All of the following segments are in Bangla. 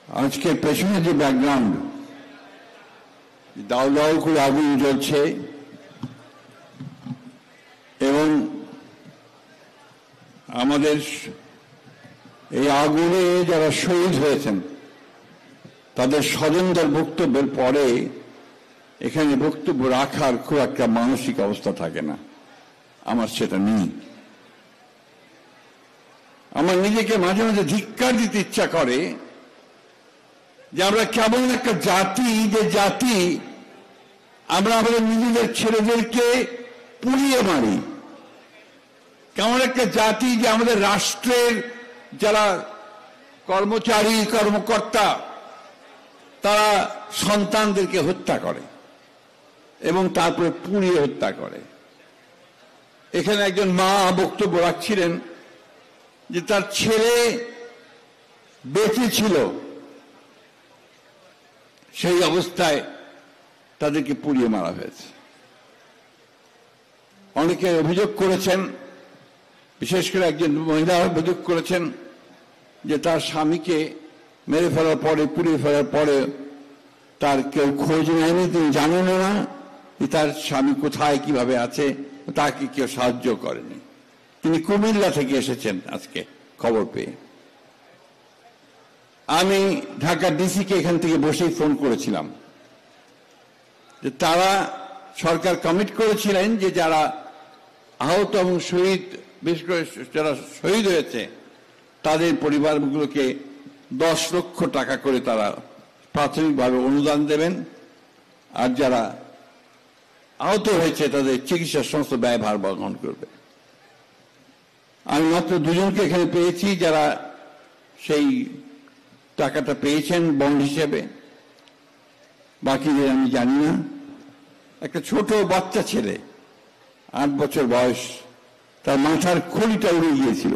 আজকের পেছনে যে ব্যাকগ্রাউন্ড, দাউ দাউ করে আগুন জ্বলছে এবং আমাদের এই আগুনে যারা শহীদ হয়েছেন তাদের স্বজনদের বক্তব্যের পরে এখানে বক্তব্য রাখার খুব একটা মানসিক অবস্থা থাকে না। আমার সেটা নেই। আমার নিজেকে মাঝে মাঝে ধিক্কার দিতে ইচ্ছা করে যে আমরা কেমন একটা জাতি, যে জাতি আমরা আমাদের নিজেদের ছেলেদেরকে পুড়িয়ে মারি। কেমন একটা জাতি যে আমাদের রাষ্ট্রের যারা কর্মচারী কর্মকর্তা তারা সন্তানদেরকে হত্যা করে এবং তারপরে পুড়িয়ে হত্যা করে। এখানে একজন মা বক্তব্য রাখছিলেন যে তার ছেলে বেঁচে ছিল, সেই অবস্থায় তাদেরকে পুড়িয়ে মারা হয়েছে। অনেকে অভিযোগ করেছেন, বিশেষ করে একজন মহিলা অভিযোগ করেছেন যে তার স্বামীকে মেরে ফেলার পরে, পুড়িয়ে ফেলার পরে তার কেউ খোঁজ নেয়নি, তিনি জানেন না যে তার স্বামী কোথায় কিভাবে আছে, তাকে কেউ সাহায্য করেনি। তিনি কুমিল্লা থেকে এসেছেন আজকে খবর পেয়ে। আমি ঢাকা ডিসিকে এখান থেকে বসেই ফোন করেছিলাম যে তারা, সরকার কমিট করেছিলেন যে যারা আহত এবং শহীদ, বিশেষ করে যারা শহীদ হয়েছে তাদের পরিবারগুলোকে 10 লক্ষ টাকা করে তারা প্রাথমিকভাবে অনুদান দেবেন, আর যারা আহত হয়েছে তাদের চিকিৎসার সমস্ত ব্যয়ভার বহন করবে। আমি মাত্র 2 জনকে এখানে পেয়েছি যারা সেই টাকাটা পেয়েছেন বন্ড হিসেবে, বাকিদের আমি জানি না। একটা ছোট বাচ্চা ছেলে, 8 বছর বয়স, তার মাথার খুলিটা উড়ে গিয়েছিল,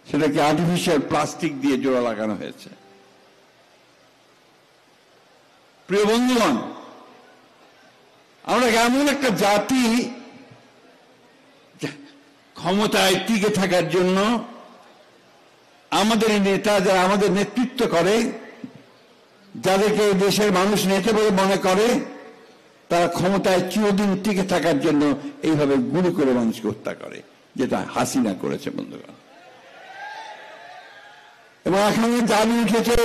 সেটাকে আর্টিফিশিয়াল প্লাস্টিক দিয়ে জোড়া লাগানো হয়েছে। প্রিয় বন্ধুগণ, আমরা এমন একটা জাতি ক্ষমতায় টিকে থাকার জন্য আমাদের নেতা যারা আমাদের নেতৃত্ব করে, যাদেরকে দেশের মানুষ নেতা বলে মনে করে, তারা ক্ষমতায় চিরদিন টিকে থাকার জন্য এইভাবে গুলি করে মানুষকে হত্যা করে, যেটা হাসিনা করেছে বন্ধুগণ। এবং এখন দাবি উঠেছে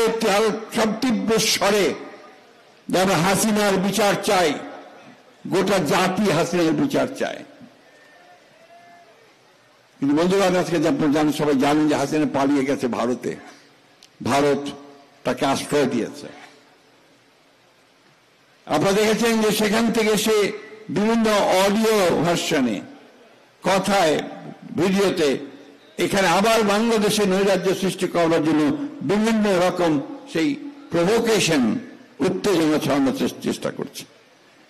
সব তীব্র স্বরে যে আমরা হাসিনার বিচার চাই, গোটা জাতি হাসিনার বিচার চায়। কিন্তু বন্ধুগণ, আজকে জানেন, সবাই জানেন যে হাসিনা পালিয়ে গেছে ভারতে। ভারত তাকে আশ্রয় দিয়েছে। আপনারা দেখেছেন যে সেখান থেকে সে বিভিন্ন অডিও ভার্সনে, কথায়, ভিডিওতে এখানে আবার বাংলাদেশে নৈরাজ্য সৃষ্টি করার জন্য বিভিন্ন রকম সেই প্রভোকেশন, উত্তেজনা ছড়ানোর চেষ্টা করছে।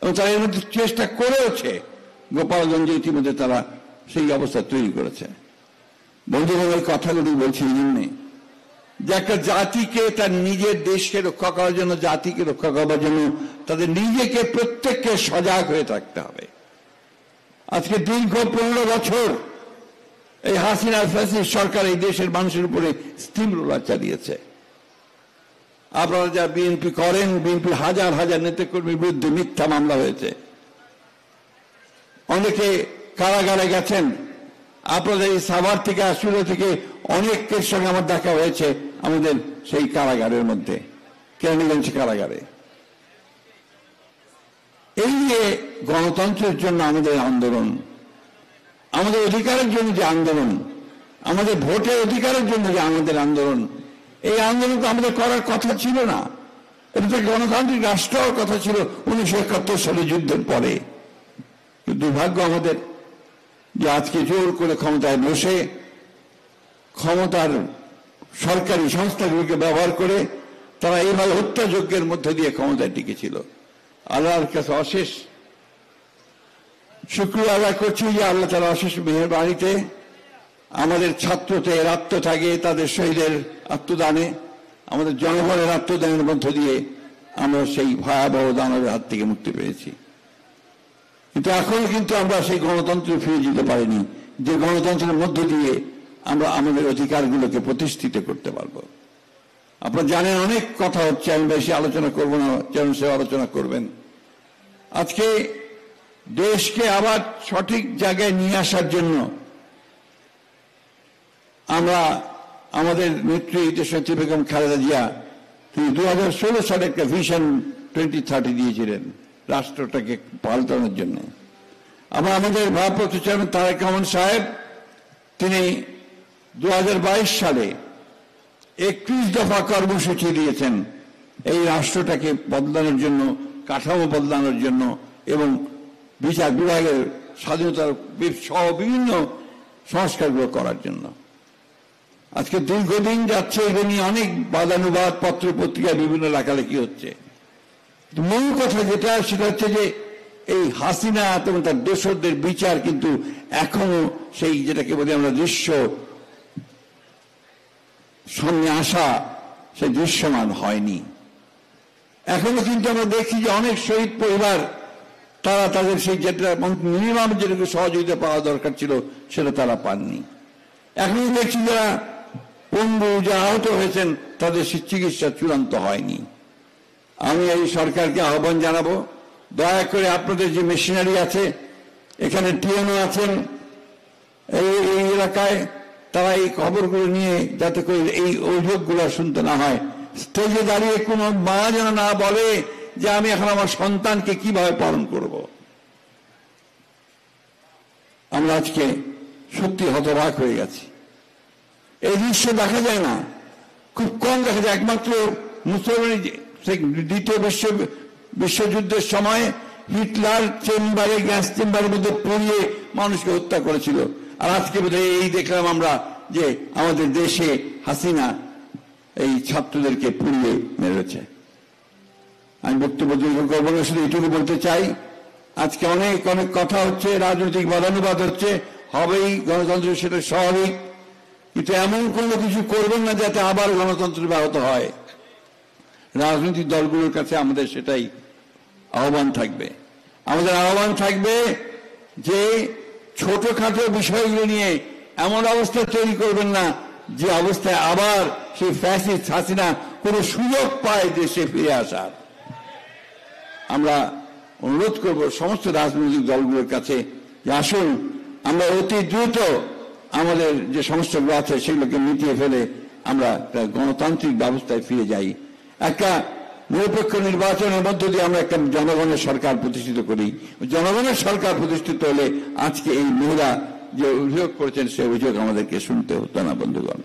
এবং তারা এর মধ্যে চেষ্টা করেওছে। গোপালগঞ্জে ইতিমধ্যে তারা সেই অবস্থা তৈরি করেছে। বন্ধুগণ, এই কথাগুলি বলছি এই জন্যে যে একটা জাতিকে তার নিজের দেশকে রক্ষা করার জন্য, জাতিকে রক্ষা করার জন্য তাদের নিজেকে প্রত্যেককে সজাগ হয়ে থাকতে হবে। আজকে দীর্ঘ 15 বছর এই হাসিনার ফ্যাসিস্ট সরকার এই দেশের মানুষের উপরে স্টিম রোলার চালিয়েছে। আপনারা যা বিএনপি করেন, বিএনপি হাজার হাজার নেতাকর্মীর বিরুদ্ধে মিথ্যা মামলা হয়েছে, অনেকে কারাগারে গেছেন। আপনাদের এই সাভার থেকে, আসলে থেকে অনেকের সঙ্গে আমার দেখা হয়েছে আমাদের সেই কারাগারের মধ্যে, কেরানীগঞ্জ কারাগারে। এই যে গণতন্ত্রের জন্য আমাদের আন্দোলন, আমাদের অধিকারের জন্য যে আন্দোলন, আমাদের ভোটের অধিকারের জন্য যে আমাদের আন্দোলন, এই আন্দোলন তো আমাদের করার কথা ছিল না। এটা তো গণতান্ত্রিক রাষ্ট্র হওয়ার কথা ছিল 1971 সালে যুদ্ধের পরে। দুর্ভাগ্য আমাদের যে আজকে জোর করে ক্ষমতায় বসে ক্ষমতার সরকারি সংস্থাগুলিকে ব্যবহার করে তারা এইভাবে হত্যাযজ্ঞের মধ্যে দিয়ে ক্ষমতায় টিকেছিল। আল্লাহর কাছে অশেষ শুকরিয়া আদায় করছি যে আল্লাহ তাআলা অশেষ মেহেরবানিতে আমাদের ছাত্রদের আত্মত্যাগে, তাদের শহীদের আত্মদানে, আমাদের জনগণের আত্মদানের মধ্য দিয়ে আমরা সেই ভয়াবহ দানবের হাত থেকে মুক্তি পেয়েছি। কিন্তু এখনো কিন্তু আমরা সেই গণতন্ত্রে ফিরে যেতে পারিনি, যে গণতন্ত্রের মধ্য দিয়ে আমরা আমাদের অধিকারগুলোকে প্রতিষ্ঠিত করতে পারব। আপনারা জানেন অনেক কথা হচ্ছে, আমি বেশি আলোচনা করব না, যেন সে আলোচনা করবেন। আজকে দেশকে আবার সঠিক জায়গায় নিয়ে আসার জন্য আমরা আমাদের নেত্রী দেশনেত্রী বেগম খালেদা জিয়া তিনি 2016 সালে একটা ভিশন 2030 দিয়েছিলেন রাষ্ট্রটাকে পাল্টানোর জন্য। আমরা আমাদের ভারপ্রাপ্ত চেয়ারম্যান তারেক রহমান সাহেব তিনি 2022 সালে 31 দফা কর্মসূচি দিয়েছেন এই রাষ্ট্রটাকে বদলানোর জন্য, কাঠামো বদলানোর জন্য এবং বিচার বিভাগের স্বাধীনতার সহ বিভিন্ন সংস্কারগুলো করার জন্য। আজকে দীর্ঘদিন যাচ্ছে, এটা নিয়ে অনেক বাদানুবাদ পত্র পত্রিকায় বিভিন্ন লেখালেখি হচ্ছে। মূল কথা যেটা সেটা হচ্ছে যে এই হাসিনা এবং তার দোসরদের বিচার কিন্তু এখনো সেই যেটাকে বলি আমরা দৃশ্য সামনে আসা সেই দৃশ্যমান হয়নি। এখনো কিন্তু আমরা দেখি যে অনেক শহীদ পরিবার তারা তাদের সেই যেটা মিনিমাম যেটুকু সহযোগিতা পাওয়া দরকার ছিল সেটা তারা পাননি। এখনো দেখছি যারা পঙ্গু, যারা আহত হয়েছেন তাদের চিকিৎসা চূড়ান্ত হয়নি। আমি এই সরকারকে আহ্বান জানাবো, দয়া করে আপনাদের যে মেশিনারি আছে, এখানে টিএনও আছেন এই এলাকায়, তারা এই খবরগুলো নিয়ে যাতে করে এই অভিযোগগুলো শুনতে না হয়। স্টেজে দাঁড়িয়ে কোনো মা যেন না বলে যে আমি এখন আমার সন্তানকে কিভাবে পালন করব। আমরা আজকে সত্যি হতবাক হয়ে গেছি। এই দৃশ্য দেখা যায় না, খুব কম দেখা যায়। একমাত্র মুসলমানি দ্বিতীয় বিশ্বযুদ্ধের সময় হিটলার চেম্বারে, গ্যাস চেম্বারের মধ্যে পুড়িয়ে মানুষকে হত্যা করেছিল। আর আজকে বোধহয় এই দেখলাম আমরা যে আমাদের দেশে হাসিনা এই ছাত্রদেরকে পুড়িয়ে মেরেছে। আমি বক্তব্য দীর্ঘ করবো না, শুধু এটুকু বলতে চাই, আজকে অনেক অনেক কথা হচ্ছে, রাজনৈতিক বাদানুবাদ হচ্ছে, হবেই, গণতন্ত্র সেটা স্বাভাবিক, কিন্তু এমন কোনো কিছু করবেন না যাতে আবার গণতন্ত্র ব্যাহত হয়। রাজনৈতিক দলগুলোর কাছে আমাদের সেটাই আহ্বান থাকবে। আমাদের আহ্বান থাকবে যে ছোটখাটো বিষয়গুলো নিয়ে এমন অবস্থা তৈরি করবেন না যে অবস্থায় আবার সেই ফ্যাসিস্ট হাসিনা কোনো সুযোগ পায় দেশে ফিরে আসার। আমরা অনুরোধ করব সমস্ত রাজনৈতিক দলগুলোর কাছে যে আসুন আমরা অতি দ্রুত আমাদের যে সমস্যাগুলো আছে সেগুলোকে মিটিয়ে ফেলে আমরা একটা গণতান্ত্রিক ব্যবস্থায় ফিরে যাই। একটা নিরপেক্ষ নির্বাচনের মধ্য দিয়ে আমরা একটা জনগণের সরকার প্রতিষ্ঠিত করি। জনগণের সরকার প্রতিষ্ঠিত হলে আজকে এই মহিলা যে অভিযোগ করেছেন সে অভিযোগ আমাদেরকে শুনতে হতো না বন্ধুগণ।